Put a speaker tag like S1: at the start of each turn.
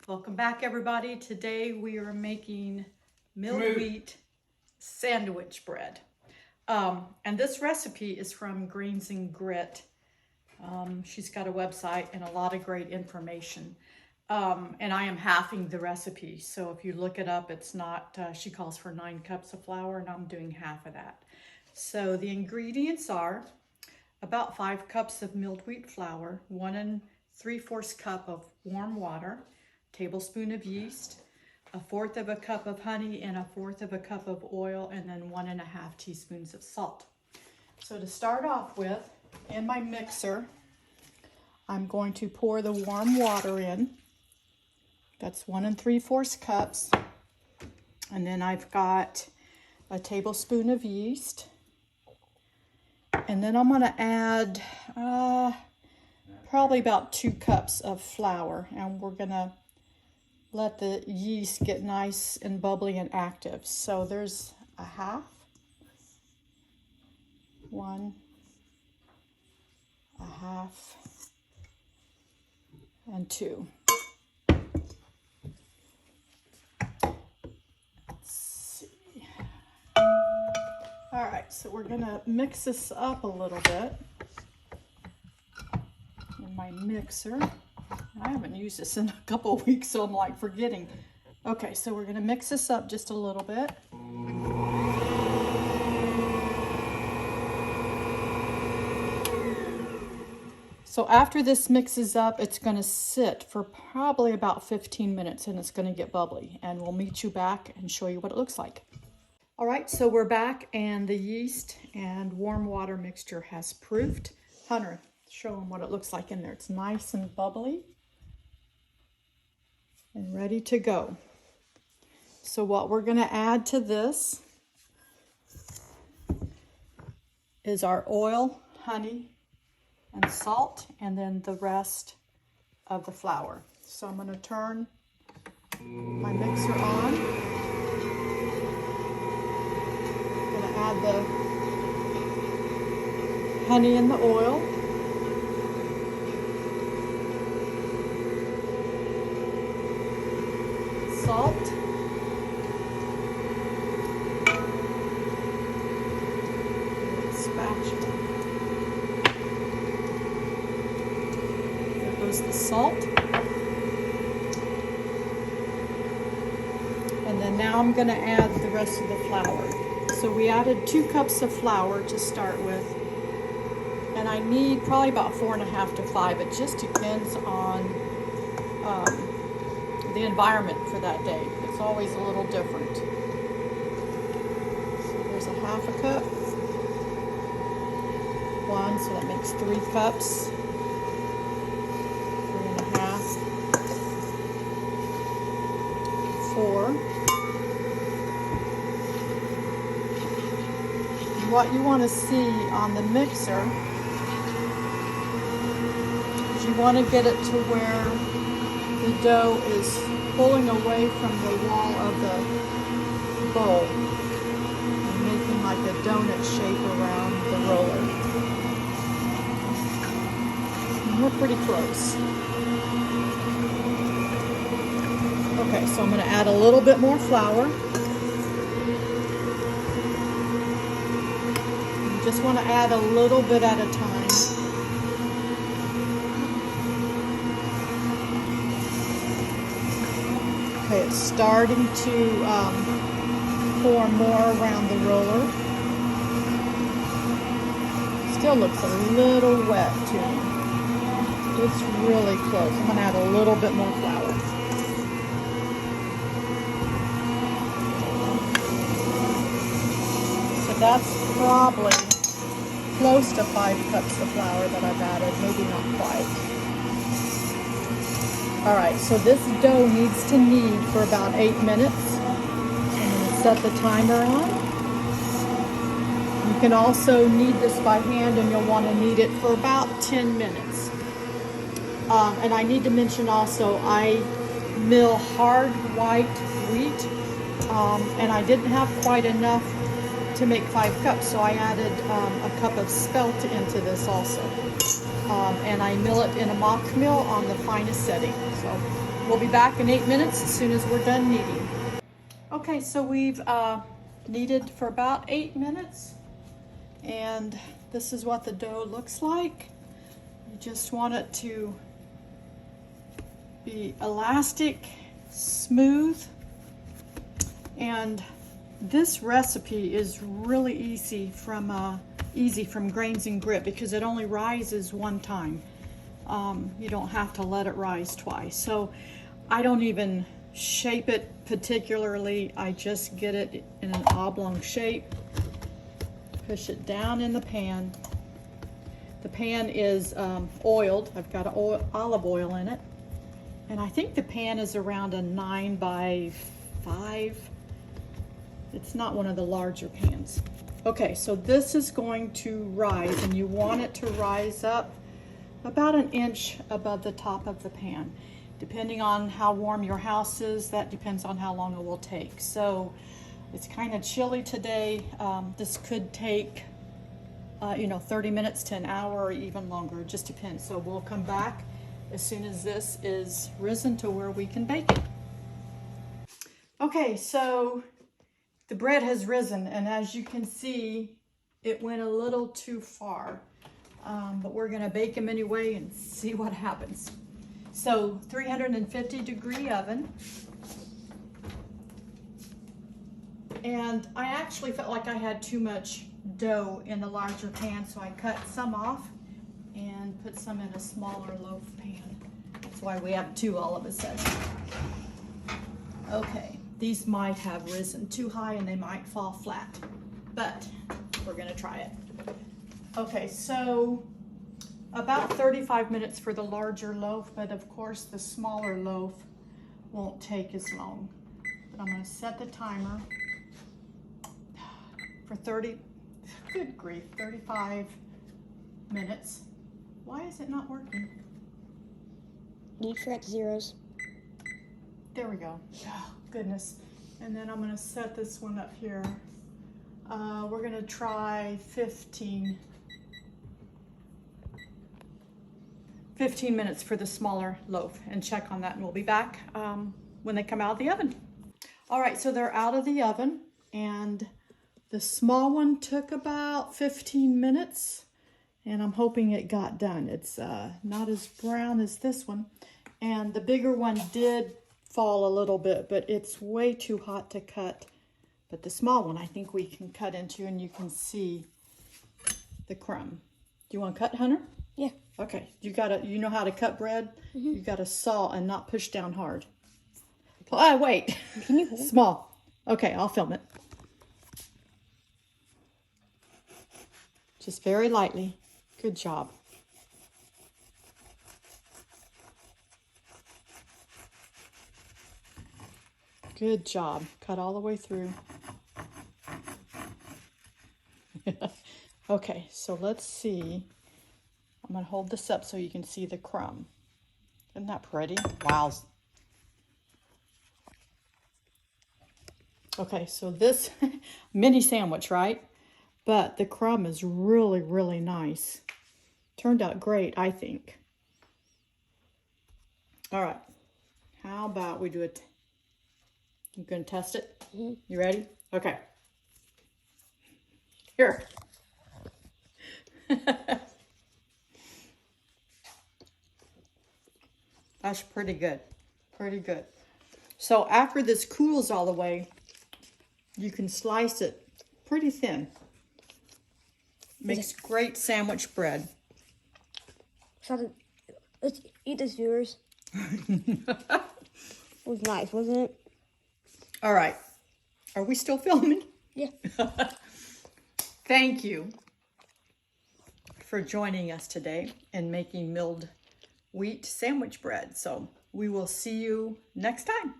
S1: Welcome back, everybody. Today we are making milled wheat sandwich bread. And this recipe is from Greens and Grit. She's got a website and a lot of great information. And I am halving the recipe. So if you look it up, it's not, she calls for 9 cups of flour and I'm doing half of that. So the ingredients are about 5 cups of milled wheat flour, 1 3/4 cup of warm water, tablespoon of yeast, 1/4 cup of honey, and 1/4 cup of oil, and then 1 1/2 teaspoons of salt. So to start off with, in my mixer, I'm going to pour the warm water in. That's 1 3/4 cups. And then I've got a tablespoon of yeast. And then I'm going to add probably about 2 cups of flour. And we're going to let the yeast get nice and bubbly and active. So there's a half, 1, a half, and 2. Let's see. All right, so we're gonna mix this up a little bit in my mixer. I haven't used this in a couple of weeks, so I'm like forgetting. Okay, so we're gonna mix this up just a little bit. So after this mixes up, it's gonna sit for probably about 15 minutes and it's gonna get bubbly. And we'll meet you back and show you what it looks like. All right, so we're back and the yeast and warm water mixture has proofed. Hunter, show them what it looks like in there. It's nice and bubbly and ready to go. So what we're gonna add to this is our oil, honey, and salt, and then the rest of the flour. So I'm gonna turn my mixer on. I'm gonna add the honey and the oil. Salt. Spatula. There goes the salt. And then now I'm going to add the rest of the flour. So we added 2 cups of flour to start with. And I need probably about 4 1/2 to 5. It just depends on the environment for that day. It's always a little different. So there's a 1/2 cup. 1, so that makes 3 cups. 3 1/2. 4. What you want to see on the mixer is you want to get it to where the dough is pulling away from the wall of the bowl and making like a donut shape around the roller. And we're pretty close. Okay, so I'm going to add a little bit more flour. You just want to add a little bit at a time. Okay, it's starting to form more around the roller. Still looks a little wet to me. It's really close. I'm going to add a little bit more flour. So that's probably close to 5 cups of flour that I've added, maybe not quite. All right, so this dough needs to knead for about 8 minutes. I'm going to set the timer on. You can also knead this by hand and you'll want to knead it for about 10 minutes. And I need to mention also, I mill hard white wheat and I didn't have quite enough to make 5 cups, so I added a cup of spelt into this also. And I mill it in a mock mill on the finest setting. So we'll be back in 8 minutes as soon as we're done kneading. Okay, so we've kneaded for about 8 minutes, and this is what the dough looks like. You just want it to be elastic, smooth, and this recipe is really easy from Grains and Grit because it only rises one time. You don't have to let it rise twice. So I don't even shape it particularly. I just get it in an oblong shape, push it down in the pan. The pan is oiled. I've got olive oil in it. And I think the pan is around a 9 by 5. It's not one of the larger pans. Okay, so this is going to rise, and you want it to rise up about 1 inch above the top of the pan. Depending on how warm your house is, that depends on how long it will take. So it's kind of chilly today. This could take 30 minutes to an hour or even longer. It just depends. So we'll come back as soon as this is risen to where we can bake it. Okay, so the bread has risen, and as you can see, it went a little too far. But we're gonna bake them anyway and see what happens. So 350 degree oven. And I actually felt like I had too much dough in the larger pan, so I cut some off and put some in a smaller loaf pan. That's why we have 2 all of a sudden. Okay, these might have risen too high and they might fall flat, but we're gonna try it. Okay, so about 35 minutes for the larger loaf, but of course the smaller loaf won't take as long. But I'm gonna set the timer for 35 minutes. Why is it not working?
S2: Need correct zeros.
S1: There we go. Oh, goodness. And then I'm gonna set this one up here. We're gonna try 15 minutes for the smaller loaf and check on that, and we'll be back when they come out of the oven. All right, so they're out of the oven, and the small one took about 15 minutes, and I'm hoping it got done. It's not as brown as this one, and the bigger one did fall a little bit, but it's way too hot to cut. But the small one I think we can cut into, and you can see the crumb. Do you want to cut, Hunter?
S2: Yeah.
S1: Okay, you know how to cut bread? Mm-hmm. You gotta saw and not push down hard. Oh, wait.
S2: Can you hold?
S1: Small. Okay, I'll film it. Just very lightly. Good job. Good job. Cut all the way through. Okay, so let's see. I'm going to hold this up so you can see the crumb. Isn't that pretty? Wow. Okay, so this mini sandwich, right? But the crumb is really, really nice. Turned out great, I think. All right. How about we do it? You going to test it? Mm-hmm. You ready? Okay. Here. That's pretty good. Pretty good. So after this cools all the way, you can slice it pretty thin. Makes great sandwich bread.
S2: So let's eat this, viewers. It was nice, wasn't it?
S1: All right. Are we still filming?
S2: Yeah.
S1: Thank you for joining us today and making milled wheat sandwich bread. So we will see you next time.